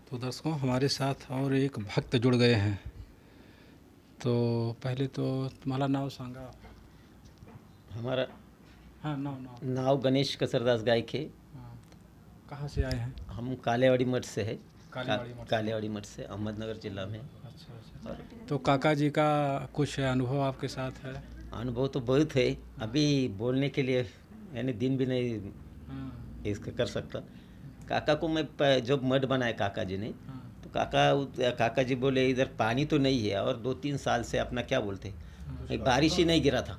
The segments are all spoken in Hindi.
तो दर्शकों, हमारे साथ और एक भक्त जुड़ गए हैं। तो पहले तो तुम्हारा नाव सांगा। हमारा हाँ, नाव नाव गणेश कसरदास गायके। हाँ, कहाँ से आए हैं? हम कालेवाड़ी मठ से है। कालीबाड़ी मठ से। कालेवाड़ी मठ से अहमदनगर जिला में। अच्छा। और तो काका जी का कुछ अनुभव आपके साथ है? अनुभव तो बहुत है, अभी बोलने के लिए यानी दिन भी नहीं हाँ, इसका कर सकता। काका को मैं जब मठ बनाया काका जी ने, हाँ, तो काका जी बोले इधर पानी तो नहीं है और 2-3 साल से अपना क्या बोलते बारिश ही नहीं गिरा था।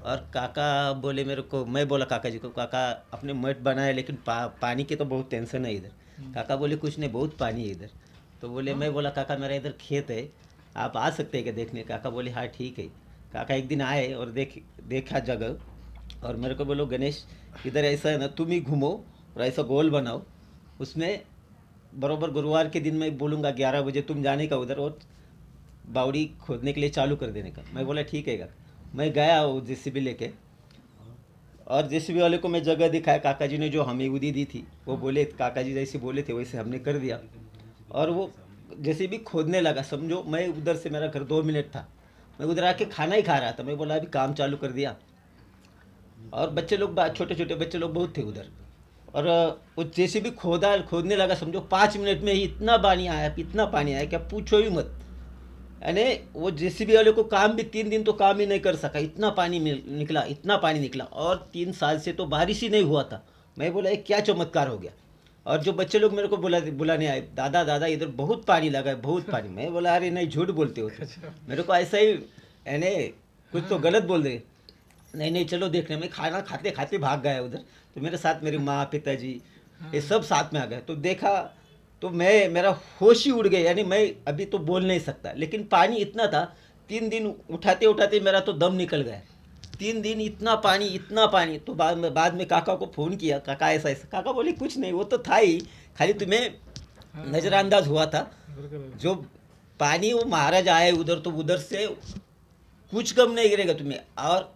और काका बोले मेरे को, मैं बोला काका जी को, काका अपने मठ बनाया लेकिन पानी की तो बहुत टेंशन है इधर। काका बोले कुछ नहीं, बहुत पानी है इधर। तो बोले, मैं बोला काका मेरा इधर खेत है, आप आ सकते हैं क्या देखने? काका बोले हाँ ठीक है। काका एक दिन आए और देखा जगह, और मेरे को बोलो गणेश इधर ऐसा है ना, तुम ही घूमो और ऐसा गोल बनाओ, उसमें बरोबर गुरुवार के दिन मैं बोलूँगा 11 बजे तुम जाने का उधर और बावड़ी खोदने के लिए चालू कर देने का। मैं बोला ठीक है। मैं गया वो जेसीबी लेके, और जेसीबी वाले को मैं जगह दिखाया। काका जी ने जो हमें उदी दी थी वो बोले, काका जी जैसे बोले थे वैसे हमने कर दिया। और वो जेसीबी खोदने लगा, समझो मैं उधर से, मेरा घर 2 मिनट था, मैं उधर आके खाना ही खा रहा था। मैं बोला अभी काम चालू कर दिया। और बच्चे लोग, छोटे छोटे बच्चे लोग बहुत थे उधर, और वो जेसीबी खोदने लगा, समझो 5 मिनट में ही इतना पानी आया, इतना पानी आया क्या पूछो ही मत। यानी वो जेसीबी वाले को काम भी 3 दिन तो काम ही नहीं कर सका, इतना पानी निकला, इतना पानी निकला। और 3 साल से तो बारिश ही नहीं हुआ था। मैं बोला ये क्या चमत्कार हो गया। और जो बच्चे लोग मेरे को बुलाने आए, दादा दादा इधर बहुत पानी लगा है, बहुत पानी। मैं बोला अरे नहीं, झूठ बोलते हो तुम, मेरे को ऐसा ही यानी कुछ तो गलत बोल रहे। नहीं नहीं चलो देखने। में खाना खाते खाते भाग गया उधर। तो मेरे साथ मेरी माँ पिताजी ये सब साथ में आ गए। तो देखा तो मेरा होश ही उड़ गया, यानी मैं अभी तो बोल नहीं सकता। लेकिन पानी इतना था, 3 दिन उठाते उठाते मेरा तो दम निकल गया। 3 दिन इतना पानी, इतना पानी। तो बाद में काका को फ़ोन किया, काका ऐसा ऐसा। काका बोले कुछ नहीं, वो तो था ही, खाली तुम्हें नज़रअंदाज हुआ था। जो पानी वो महाराज आए उधर, तो उधर से कुछ कम नहीं गिरेगा तुम्हें। और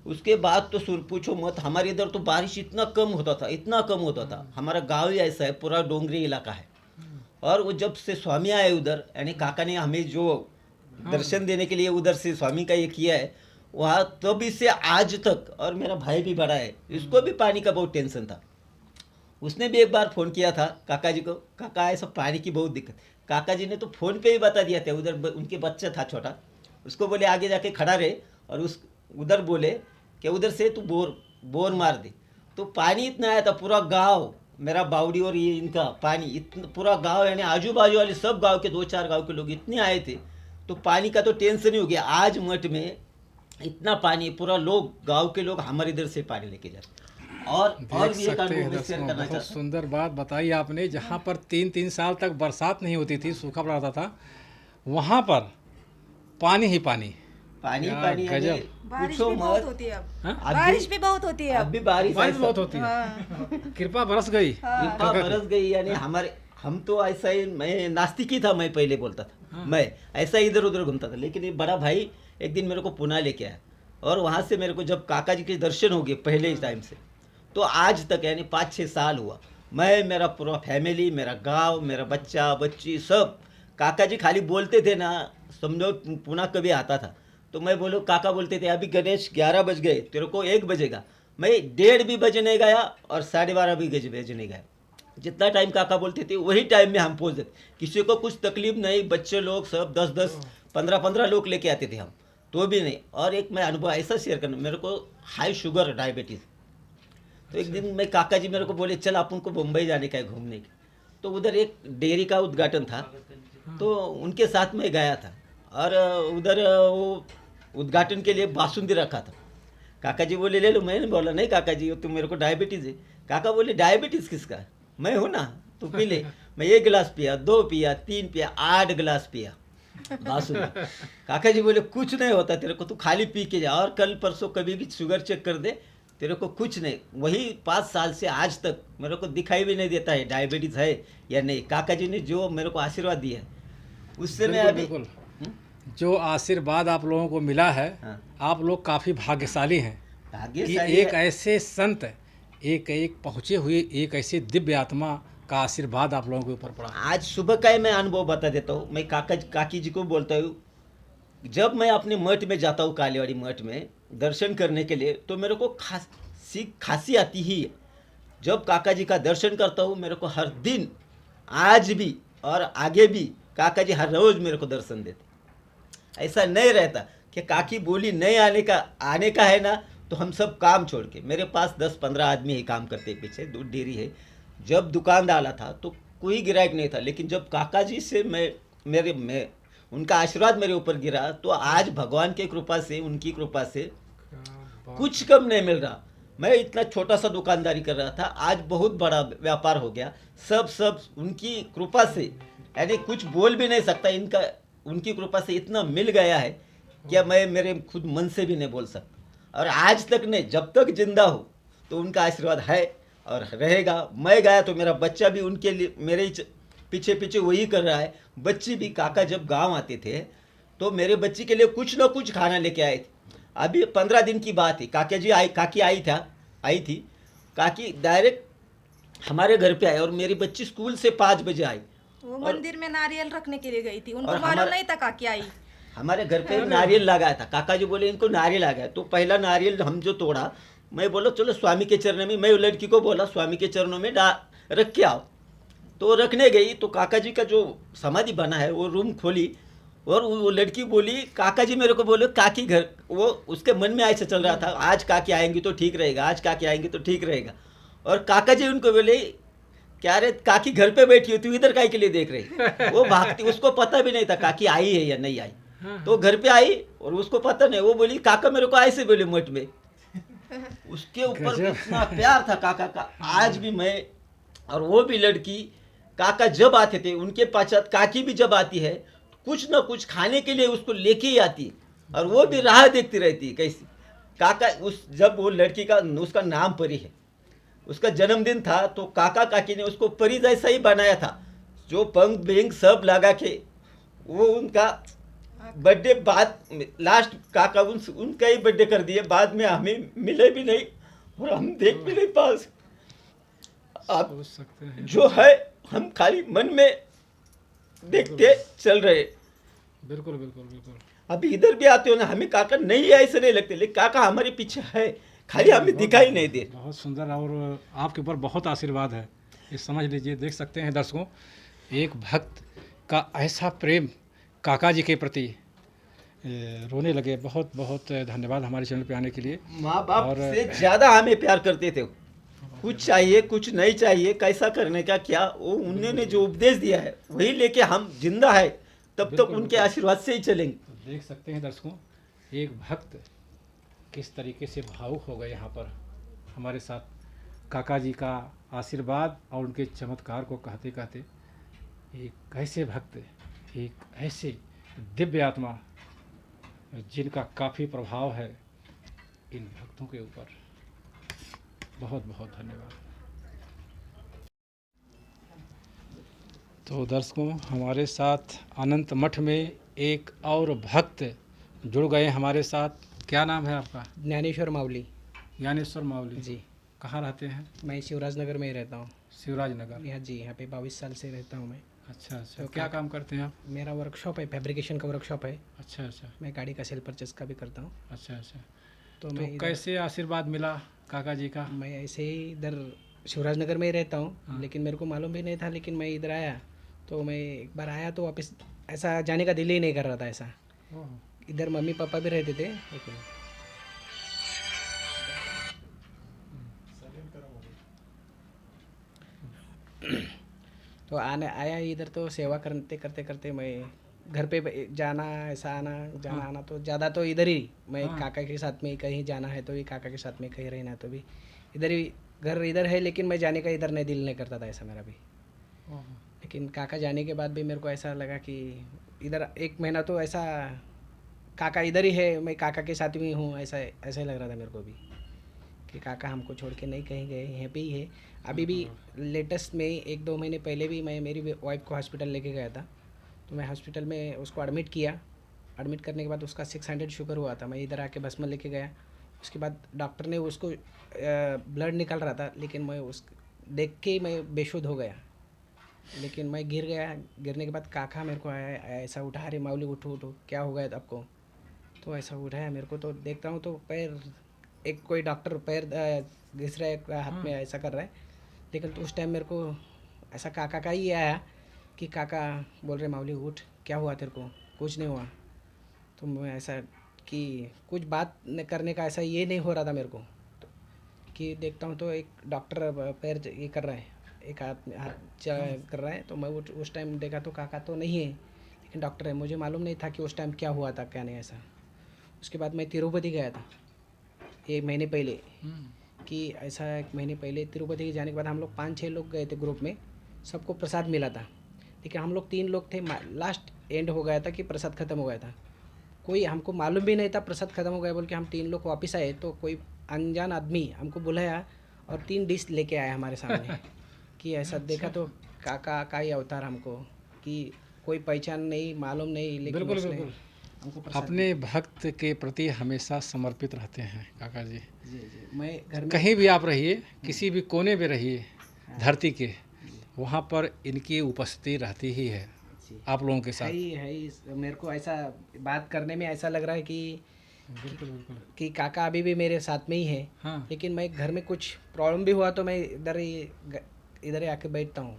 उसके बाद तो सुन पूछो मत, हमारे इधर तो बारिश इतना कम होता था, इतना कम होता था। हमारा गांव ही ऐसा है, पूरा डोंगरी इलाका है। और वो जब से स्वामी आए उधर, यानी काका ने हमें जो दर्शन देने के लिए उधर से स्वामी का ये किया है, वहाँ तब इससे आज तक। और मेरा भाई भी बड़ा है, इसको भी पानी का बहुत टेंशन था। उसने भी एक बार फ़ोन किया था काका जी को, काका ऐसा पानी की बहुत दिक्कत। काका जी ने तो फ़ोन पे ही बता दिया था। उधर उनके बच्चा था छोटा, उसको बोले आगे जाके खड़ा रहे, और उस उधर बोले कि उधर से तू बोर मार दे। तो पानी इतना आया था, पूरा गांव, मेरा बावड़ी और ये इनका पानी इतना, पूरा गांव यानी आजू बाजू वाले सब गांव के 2-4 गांव के लोग इतने आए थे। तो पानी का तो टेंशन ही हो गया। आज मठ में इतना पानी, पूरा लोग, गांव के लोग हमारे इधर से पानी लेके जाते। और देख भी एक सकते हैं अनुभव मैं शेयर दर्शकों, करना बहुत चाहता हूँ। सुंदर बात बताई आपने। जहाँ पर 3-3 साल तक बरसात नहीं होती थी, सूखा पड़ा रहता था, वहाँ पर पानी ही पानी। पानी यार, पानी यानी गजब। बारिश पूछो भी बहुत मत। होती है अब। हाँ? बारिश भी बहुत होती है अब अब। भी बारिश बारिश बहुत होती है, हाँ। कृपा बरस गई। कृपा बरस गई। यानी हमारे, हम तो ऐसा ही, मैं नास्तिक ही था, मैं पहले बोलता था। मैं ऐसा इधर उधर घूमता था। लेकिन ये बड़ा भाई एक दिन मेरे को पुणे लेके आया, और वहाँ से मेरे को जब काका जी के दर्शन हो गए पहले ही टाइम से, तो आज तक यानी 5-6 साल हुआ, मैं, मेरा पूरा फैमिली, मेरा गांव, मेरा बच्चा बच्ची सब, काका जी खाली बोलते थे ना, समझो पुणे कभी आता था तो मैं बोलो, काका बोलते थे अभी गणेश 11 बज गए, तेरे को 1 बजेगा। मैं 1:30 भी बजने गया और 12:30 भी बजने गया। जितना टाइम काका बोलते थे वही टाइम में हम पहुँच जाते। किसी को कुछ तकलीफ नहीं, बच्चे लोग सब 10-10 15-15 लोग लेके आते थे हम, तो भी नहीं। और एक मैं अनुभव ऐसा शेयर करना, मेरे को हाई शुगर डायबिटीज़। तो एक दिन मैं, काका जी मेरे को बोले चल अपन को मुंबई जाने का है घूमने के। तो उधर एक डेयरी का उद्घाटन था, तो उनके साथ में गया था। और उधर वो उद्घाटन के लिए बासुंदी रखा था। काका जी बोले ले लो। मैंने बोला नहीं काका जी, तुम, मेरे को डायबिटीज़ है। काका बोले डायबिटीज़ किसका? मैं हूँ ना, तो पी ले। मैं 1 गिलास पिया, 2 पिया, 3 पिया, 8 गिलास पिया बासुंदी। काका जी बोले कुछ नहीं होता तेरे को, तू खाली पी के जा, और कल परसों कभी भी शुगर चेक कर दे, तेरे को कुछ नहीं। वही 5 साल से आज तक मेरे को दिखाई भी नहीं देता है डायबिटीज़ है या नहीं। काका जी ने जो मेरे को आशीर्वाद दिया है, उससे मैं अभी बिल्कुल। जो आशीर्वाद आप लोगों को मिला है, हाँ। आप लोग काफ़ी भाग्यशाली हैं कि भाग्यशाली एक है। ऐसे संत, एक पहुँचे हुए, एक ऐसे दिव्य आत्मा का आशीर्वाद आप लोगों के ऊपर पड़ा? आज सुबह का ही मैं अनुभव बता देता हूँ। मैं काकी जी को बोलता हूँ, जब मैं अपने मठ में जाता हूँ, कालीवाड़ी मठ में दर्शन करने के लिए, तो मेरे को खांसी आती ही है। जब काका जी का दर्शन करता हूँ, मेरे को हर दिन, आज भी और आगे भी, काका जी हर रोज मेरे को दर्शन देते। ऐसा नहीं रहता कि काकी बोली नहीं आने का है ना, तो हम सब काम छोड़ के, मेरे पास 10-15 आदमी ही काम करते, पीछे दूध डेयरी है। जब दुकान डाला था तो कोई ग्राहक नहीं था, लेकिन जब काका जी से मैं उनका आशीर्वाद मेरे ऊपर गिरा, तो आज भगवान की कृपा से, उनकी कृपा से कुछ कम नहीं मिल रहा। मैं इतना छोटा सा दुकानदारी कर रहा था, आज बहुत बड़ा व्यापार हो गया। सब उनकी कृपा से, यानी कुछ बोल भी नहीं सकता, इनका उनकी कृपा से इतना मिल गया है कि मैं मेरे खुद मन से भी नहीं बोल सकता। और आज तक नहीं, जब तक जिंदा हो तो उनका आशीर्वाद है और रहेगा। मैं गया तो मेरा बच्चा भी उनके लिए मेरे ही पीछे पीछे वही कर रहा है। बच्ची भी, काका जब गांव आते थे तो मेरे बच्ची के लिए कुछ ना कुछ खाना लेके आए थे। अभी 15 दिन की बात है, काकी आई थी। काकी डायरेक्ट हमारे घर पे आई और मेरी बच्ची स्कूल से 5 बजे आई। वो मंदिर में नारियल रखने के लिए गई थी, उनको और मालूम नहीं था काकी आई। हमारे घर पे नारियल लगाया था। काका जी बोले इनको नारियल आ गया, तो पहला नारियल हम जो तोड़ा, मैं बोला चलो स्वामी के चरणों में, मैं लड़की को बोला स्वामी के चरणों में रख के आओ। तो रखने गई तो काका जी का जो समाधि बना है वो रूम खोली और वो लड़की बोली, काका जी मेरे को बोले काकी घर, वो उसके मन में ऐसा चल रहा था, आज काकी आएंगी तो ठीक रहेगा, आज काकी आएंगी तो ठीक रहेगा। और काका जी उनको बोले, क्या रे काकी घर पे बैठी हो, तू इधर काय के लिए देख रही? वो भागती, उसको पता भी नहीं था काकी आई है या नहीं आई। तो घर पे आई और उसको पता नहीं, वो बोली काका मेरे को ऐसे बोले मठ में। उसके ऊपर इतना प्यार था काका का। आज भी मैं और वो भी लड़की, काका जब आते थे उनके पश्चात काकी भी जब आती है, कुछ ना कुछ खाने के लिए उसको लेके ही आती है और वो भी राह देखती रहती है कैसी। काका जब वो लड़की का, उसका नाम परी है, उसका जन्मदिन था तो काका काकी ने उसको परी जैसा ही बनाया था, जो पंख बेंग सब लगा के। वो उनका बर्थडे बाद लास्ट काका उनका ही बर्थडे कर दिए, बाद में हमें मिले भी नहीं और हम देख भी नहीं पास। अब सकते हैं जो है हम खाली मन में देखते चल रहे। बिल्कुल बिल्कुल बिल्कुल। अभी इधर भी आते हो ना, हमें काका नहीं ऐसे नहीं लगते, लेकिन काका हमारे पीछे है, खाली हमें दिखाई नहीं दे। बहुत सुंदर, और आपके ऊपर बहुत आशीर्वाद है, ये समझ लीजिए। देख सकते हैं दर्शकों, एक भक्त का ऐसा प्रेम काका जी के प्रति, रोने लगे। बहुत बहुत धन्यवाद हमारे चैनल पे आने के लिए। माँ बाप से ज़्यादा हमें प्यार करते थे। कुछ चाहिए कुछ नहीं चाहिए, कैसा करने का क्या, वो उन्होंने जो उपदेश दिया है वही लेके हम जिंदा है, तब तक उनके आशीर्वाद से ही चलेंगे। तो देख सकते हैं दर्शकों, एक भक्त किस तरीके से भावुक हो गए यहाँ पर हमारे साथ। काका जी का आशीर्वाद और उनके चमत्कार को कहते कहते, एक ऐसे भक्त, एक ऐसे दिव्य आत्मा जिनका काफ़ी प्रभाव है इन भक्तों के ऊपर। बहुत बहुत धन्यवाद। तो दर्शकों, हमारे साथ अनंत मठ में एक और भक्त जुड़ गए हमारे साथ। क्या नाम है आपका? ज्ञानेश्वर मावली। ज्ञानेश्वर मावली जी। कहाँ रहते हैं? मैं शिवराज नगर में ही रहता हूँ। शिवराज नगर। यहाँ जी, यहाँ पे 22 साल से रहता हूँ मैं। अच्छा अच्छा। तो क्या काम करते हैं आप? मेरा वर्कशॉप है, फैब्रिकेशन का वर्कशॉप है। अच्छा अच्छा। मैं गाड़ी का सेल परचेस का भी करता हूँ। अच्छा अच्छा। तो तो मैं कैसे आशीर्वाद मिला काका जी का? मैं ऐसे ही इधर शिवराज नगर में ही रहता हूँ। हाँ। लेकिन मेरे को मालूम भी नहीं था, लेकिन मैं इधर आया तो मैं एक बार आया तो वापस ऐसा जाने का दिल ही नहीं कर रहा था ऐसा। ओह, इधर मम्मी पापा भी रहते थे। एक मिनट। तो आया इधर, तो सेवा करते करते करते मैं घर पे जाना, ऐसा आना जाना आना, तो ज़्यादा तो इधर ही मैं हाँ। काका के साथ में ही, कहीं जाना है तो भी काका के साथ में, कहीं रहना तो भी इधर ही। घर इधर है लेकिन मैं जाने का इधर नहीं, दिल नहीं करता था ऐसा मेरा भी। ओह, लेकिन काका जाने के बाद भी मेरे को ऐसा लगा कि इधर 1 महीना तो ऐसा काका इधर ही है, मैं काका के साथ में हूँ, ऐसा ऐसा ही लग रहा था मेरे को भी कि काका हमको छोड़ के नहीं कहीं गए, यहाँ पे ही है। अभी भी लेटेस्ट में 1-2 महीने पहले भी मैं मेरी वाइफ को हॉस्पिटल लेके गया था, तो मैं हॉस्पिटल में उसको एडमिट किया। एडमिट करने के बाद उसका 600 शुगर हुआ था। मैं इधर आके भस्म लेके गया। उसके बाद डॉक्टर ने उसको ब्लड निकाल रहा था, लेकिन मैं उस देख के ही मैं बेशुद्ध हो गया। लेकिन मैं गिर गया। गिरने के बाद काका मेरे को आया, ऐसा उठा रहे, माऊली उठो उठो, क्या हो गया आपको? तो ऐसा उठाया मेरे को, तो देखता हूँ तो पैर, एक कोई डॉक्टर पैर घिस रहा है, एक हाथ में ऐसा कर रहा है। लेकिन तो उस टाइम मेरे को ऐसा काका का ही आया कि काका बोल रहे माऊली उठ, क्या हुआ तेरे को? कुछ नहीं हुआ। तो मैं ऐसा कि कुछ बात करने का ऐसा ये नहीं हो रहा था मेरे को, तो कि देखता हूँ तो एक डॉक्टर पैर ये कर रहा है, एक हाथ कर रहा है। तो मैं उस टाइम देखा तो काका तो नहीं है, लेकिन डॉक्टर है। मुझे मालूम नहीं था कि उस टाइम क्या हुआ था क्या नहीं ऐसा। उसके बाद मैं तिरुपति गया था 1 महीने पहले, कि ऐसा 1 महीने पहले तिरुपति जाने के बाद हम लोग 5-6 लोग गए थे ग्रुप में, सबको प्रसाद मिला था। लेकिन हम लोग 3 लोग थे, लास्ट एंड हो गया था कि प्रसाद ख़त्म हो गया था। कोई हमको मालूम भी नहीं था प्रसाद ख़त्म हो गया बोल के। हम 3 लोग वापस आए तो कोई अनजान आदमी हमको बुलाया और 3 डिश लेके आया हमारे सामने कि ऐसा देखा तो काका का ही अवतार हमको, कि कोई पहचान नहीं, मालूम नहीं, लेकिन बिल्कुल उसने बिल्कुल हमको प्रसाद अपने भक्त के प्रति हमेशा समर्पित रहते हैं काका जी। जी जी। मैं घर में कहीं भी आप रहिए, किसी भी कोने में रहिए धरती के, वहाँ पर इनकी उपस्थिति रहती ही है जी। आप लोगों के है साथ। ही मेरे को ऐसा बात करने में ऐसा लग रहा है कि बिल्कुल बिल्कुल। कि काका अभी भी मेरे साथ में ही है। हाँ लेकिन मैं घर में कुछ प्रॉब्लम भी हुआ तो मैं इधर ही आके बैठता हूँ,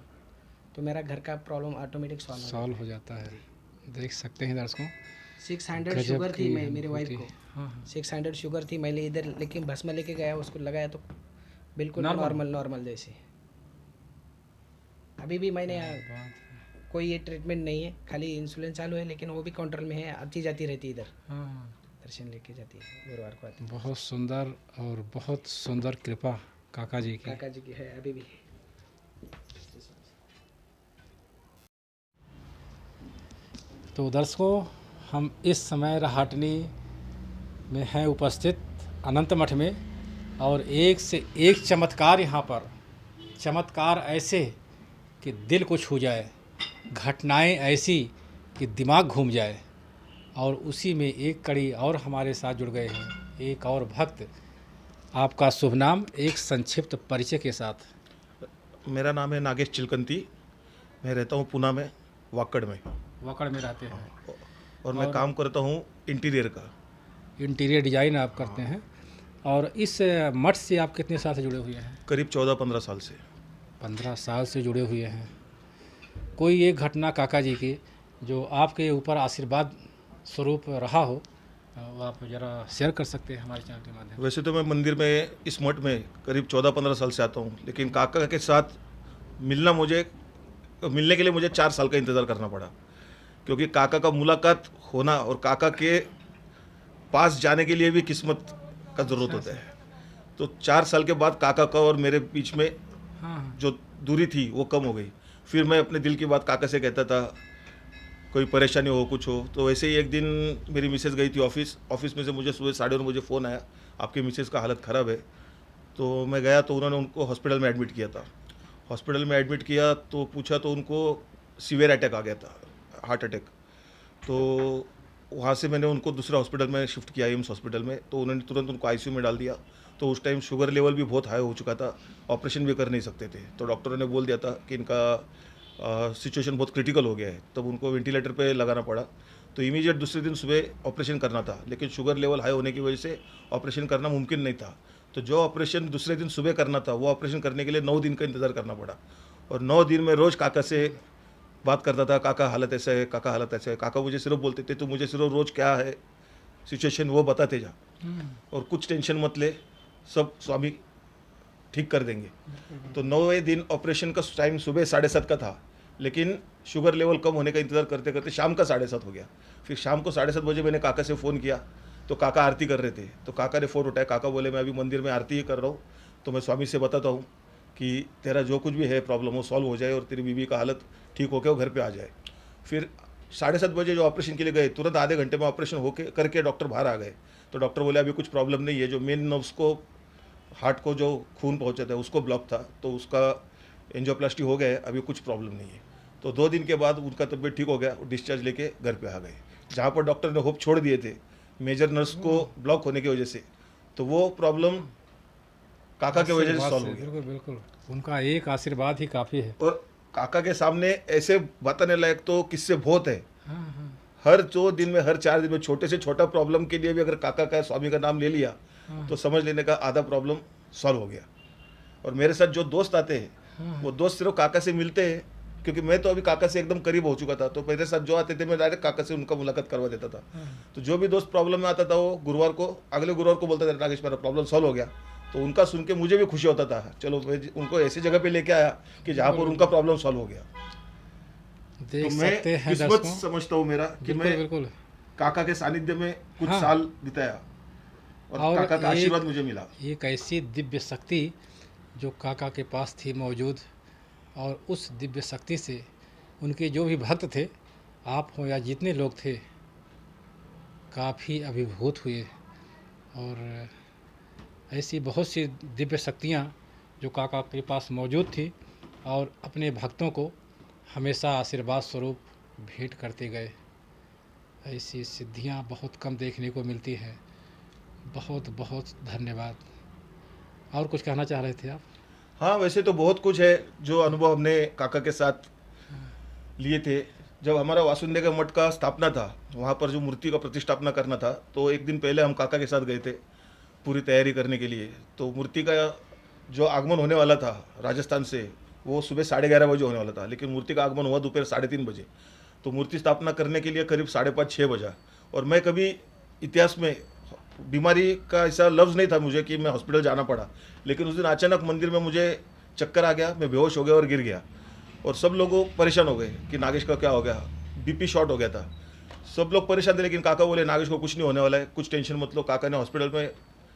तो मेरा घर का प्रॉब्लम ऑटोमेटिक सॉल्व हो जाता है। देख सकते हैं दर्शकों, 600 गजब शुगर थी की मेरी वाइफ अनुभूति। को, हाँ हाँ 600 शुगर थी। मैंने इधर लेकिन भस्म लेके गया, उसको लगाया तो बिल्कुल नॉर्मल? नॉर्मल जैसे। अभी भी मैंने कोई ये ट्रीटमेंट नहीं है, खाली इंसुलिन चालू है, लेकिन वो भी कंट्रोल में है, आती जाती रहती है इधर, हाँ। दर्शन लेके जाती है, गुरुवार को आती है। बहुत सुंदर और बहुत सुंदर कृपा काका जी की। काका जी की है अभी भी। तो दर्शकों, हम इस समय रहाटनी में हैं उपस्थित अनंत मठ में, और एक से एक चमत्कार यहाँ पर, चमत्कार ऐसे कि दिल को छू जाए, घटनाएं ऐसी कि दिमाग घूम जाए। और उसी में एक कड़ी और हमारे साथ जुड़ गए हैं, एक और भक्त। आपका शुभ नाम, एक संक्षिप्त परिचय के साथ। मेरा नाम है नागेश चिलकंती। मैं रहता हूँ पुणे में, वाकड़ में, वकड़ में रहते हैं और मैं काम करता हूँ इंटीरियर का। इंटीरियर डिजाइन आप करते हैं। और इस मठ से आप कितने साल से जुड़े हुए हैं? करीब 14-15 साल से। 15 साल से जुड़े हुए हैं। कोई एक घटना काका जी की जो आपके ऊपर आशीर्वाद स्वरूप रहा हो, वो आप ज़रा शेयर कर सकते हैं हमारे चैनल के माध्यम से। वैसे तो मैं मंदिर में, इस मठ में करीब 14-15 साल से आता हूँ, लेकिन काका के साथ मिलने के लिए मुझे 4 साल का इंतज़ार करना पड़ा, क्योंकि काका का मुलाकात होना और काका के पास जाने के लिए भी किस्मत का ज़रूरत होता है। तो 4 साल के बाद काका का और मेरे बीच में हाँ जो दूरी थी वो कम हो गई। फिर मैं अपने दिल की बात काका से कहता था, कोई परेशानी हो, कुछ हो। तो वैसे ही एक दिन मेरी मिसेज़ गई थी ऑफिस में से मुझे सुबह 9:30 बजे फ़ोन आया, आपकी मिसेज़ का हालत ख़राब है। तो मैं गया तो उन्होंने उनको हॉस्पिटल में एडमिट किया था। हॉस्पिटल में एडमिट किया तो पूछा तो उनको सीवियर अटैक आ गया था, हार्ट अटैक। तो वहाँ से मैंने उनको दूसरा हॉस्पिटल में शिफ्ट किया, एम्स हॉस्पिटल में। तो उन्होंने तुरंत उनको आईसीयू में डाल दिया। तो उस टाइम शुगर लेवल भी बहुत हाई हो चुका था, ऑपरेशन भी कर नहीं सकते थे। तो डॉक्टरों ने बोल दिया था कि इनका सिचुएशन बहुत क्रिटिकल हो गया है। तब उनको वेंटिलेटर पे लगाना पड़ा। तो इमीडिएट दूसरे दिन सुबह ऑपरेशन करना था, लेकिन शुगर लेवल हाई होने की वजह से ऑपरेशन करना मुमकिन नहीं था। तो जो ऑपरेशन दूसरे दिन सुबह करना था, वो ऑपरेशन करने के लिए 9 दिन का इंतज़ार करना पड़ा। और 9 दिन में रोज़ काका से बात करता था, काका हालत ऐसा है, काका हालत ऐसा है। काका मुझे सिर्फ बोलते थे, तो मुझे सिर्फ रोज़ क्या है सिचुएशन वो बताते जा, और कुछ टेंशन मत ले, सब स्वामी ठीक कर देंगे। तो 9वें दिन ऑपरेशन का टाइम सुबह 7:30 का था, लेकिन शुगर लेवल कम होने का इंतज़ार करते करते शाम का 7:30 हो गया। फिर शाम को 7:30 बजे मैंने काका से फ़ोन किया, तो काका आरती कर रहे थे। तो काका ने फ़ोन उठाया, काका बोले मैं अभी मंदिर में आरती ही कर रहा हूँ, तो मैं स्वामी से बताता हूँ कि तेरा जो कुछ भी है प्रॉब्लम वो सॉल्व हो जाए और तेरी बीवी का हालत ठीक होकर वो घर पे आ जाए। फिर 7:30 बजे जो ऑपरेशन के लिए गए, तुरंत आधे घंटे में ऑपरेशन होके करके डॉक्टर बाहर आ गए। तो डॉक्टर बोले अभी कुछ प्रॉब्लम नहीं है, जो मेन नर्व्स को, हार्ट को जो खून पहुँचाता है उसको ब्लॉक था, तो उसका एंजियोप्लास्टी हो गया है, अभी कुछ प्रॉब्लम नहीं है। तो 2 दिन के बाद उनका तबीयत ठीक हो गया, डिस्चार्ज लेके घर पे आ गए। जहाँ पर डॉक्टर ने होप छोड़ दिए थे मेजर नर्व्स को ब्लॉक होने की वजह से, तो वो प्रॉब्लम काका की वजह से सॉल्व हो गया। बिल्कुल बिल्कुल, उनका एक आशीर्वाद ही काफ़ी है। और काका के सामने ऐसे बताने लायक तो किससे बहुत है। हाँ हाँ हर 2 दिन में, हर 4 दिन में छोटे से छोटा प्रॉब्लम के लिए भी अगर काका का, स्वामी का नाम ले लिया तो समझ लेने का आधा प्रॉब्लम सॉल्व हो गया। और मेरे साथ जो दोस्त आते हैं वो दोस्त सिर्फ काका से मिलते हैं, क्योंकि मैं तो अभी काका से एकदम करीब हो चुका था, तो मेरे साथ जो आते थे मैं डायरेक्ट काका से उनका मुलाकात करवा देता था। तो जो भी दोस्त प्रॉब्लम में आता था वो गुरुवार को, अगले गुरुवार को बोलता था नागेश मेरा प्रॉब्लम सॉल्व हो गया। तो उनका सुन के मुझे भी खुशी होता था, चलो मैं उनको ऐसी जगह पे लेके आया कि जहाँ पर उनका प्रॉब्लम सॉल्व हो गया। देख तो मैं सकते हैं किस्मत दर्शकों, समझता हूँ मेरा कि बिल्कुल मैं बिल्कुल। काका के सानिध्य में कुछ हाँ। साल बिताया और काका का आशीर्वाद मुझे मिला। एक ऐसी दिव्य शक्ति जो काका के पास थी मौजूद, और उस दिव्य शक्ति से उनके जो भी भक्त थे, आप हो या जितने लोग थे, काफ़ी अभिभूत हुए। और ऐसी बहुत सी दिव्य शक्तियाँ जो काका के पास मौजूद थी, और अपने भक्तों को हमेशा आशीर्वाद स्वरूप भेंट करते गए। ऐसी सिद्धियाँ बहुत कम देखने को मिलती हैं। बहुत बहुत धन्यवाद। और कुछ कहना चाह रहे थे आप? हाँ, वैसे तो बहुत कुछ है जो अनुभव हमने काका के साथ लिए थे। जब हमारा वासुदेव मठ का स्थापना था, वहाँ पर जो मूर्ति का प्रतिष्ठापना करना था, तो एक दिन पहले हम काका के साथ गए थे पूरी तैयारी करने के लिए। तो मूर्ति का जो आगमन होने वाला था राजस्थान से, वो सुबह 11:30 बजे होने वाला था, लेकिन मूर्ति का आगमन हुआ दोपहर 3:30 बजे। तो मूर्ति स्थापना करने के लिए करीब 5:30-6 बजा। और मैं कभी इतिहास में बीमारी का ऐसा लफ्ज़ नहीं था मुझे कि मैं हॉस्पिटल जाना पड़ा, लेकिन उस दिन अचानक मंदिर में मुझे चक्कर आ गया, मैं बेहोश हो गया और गिर गया। और सब लोग परेशान हो गए कि नागेश का क्या हो गया, बीपी शॉर्ट हो गया था। सब लोग परेशान थे, लेकिन काका बोले नागेश को कुछ नहीं होने वाला है, कुछ टेंशन मत लो। काका ने हॉस्पिटल में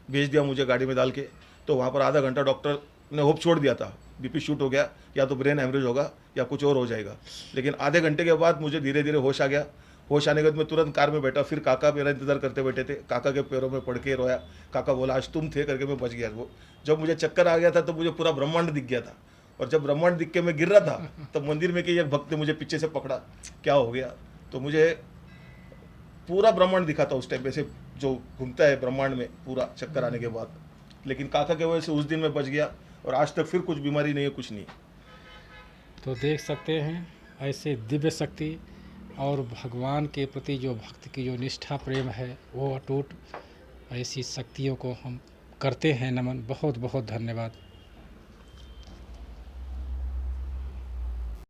भेज दिया मुझे गाड़ी में डाल के। तो वहाँ पर आधा घंटा डॉक्टर ने होप छोड़ दिया था, बीपी शूट हो गया, या तो ब्रेन हेमरेज होगा या कुछ और हो जाएगा। लेकिन आधे घंटे के बाद मुझे धीरे धीरे होश आ गया। होश आने के बाद मैं तुरंत कार में बैठा, फिर काका मेरा इंतजार करते बैठे थे। काका के पैरों में पड़ के रोया। काका बोला आज तुम थे करके मैं बच गया। वो जब मुझे चक्कर आ गया था तो मुझे पूरा ब्रह्मांड दिख गया था। और जब ब्रह्मांड दिख के मैं गिर रहा था तब मंदिर में कि एक भक्त ने मुझे पीछे से पकड़ा, क्या हो गया। तो मुझे पूरा ब्रह्मांड दिखा था उस टाइम पे से, जो घूमता है ब्रह्मांड में पूरा चक्कर आने के बाद। लेकिन काका के वजह से उस दिन मैं बच गया और आज तक फिर कुछ बीमारी नहीं है, कुछ नहीं। तो देख सकते हैं ऐसे दिव्य शक्ति और भगवान के प्रति जो भक्त की जो निष्ठा प्रेम है वो अटूट। ऐसी शक्तियों को हम करते हैं नमन। बहुत बहुत धन्यवाद।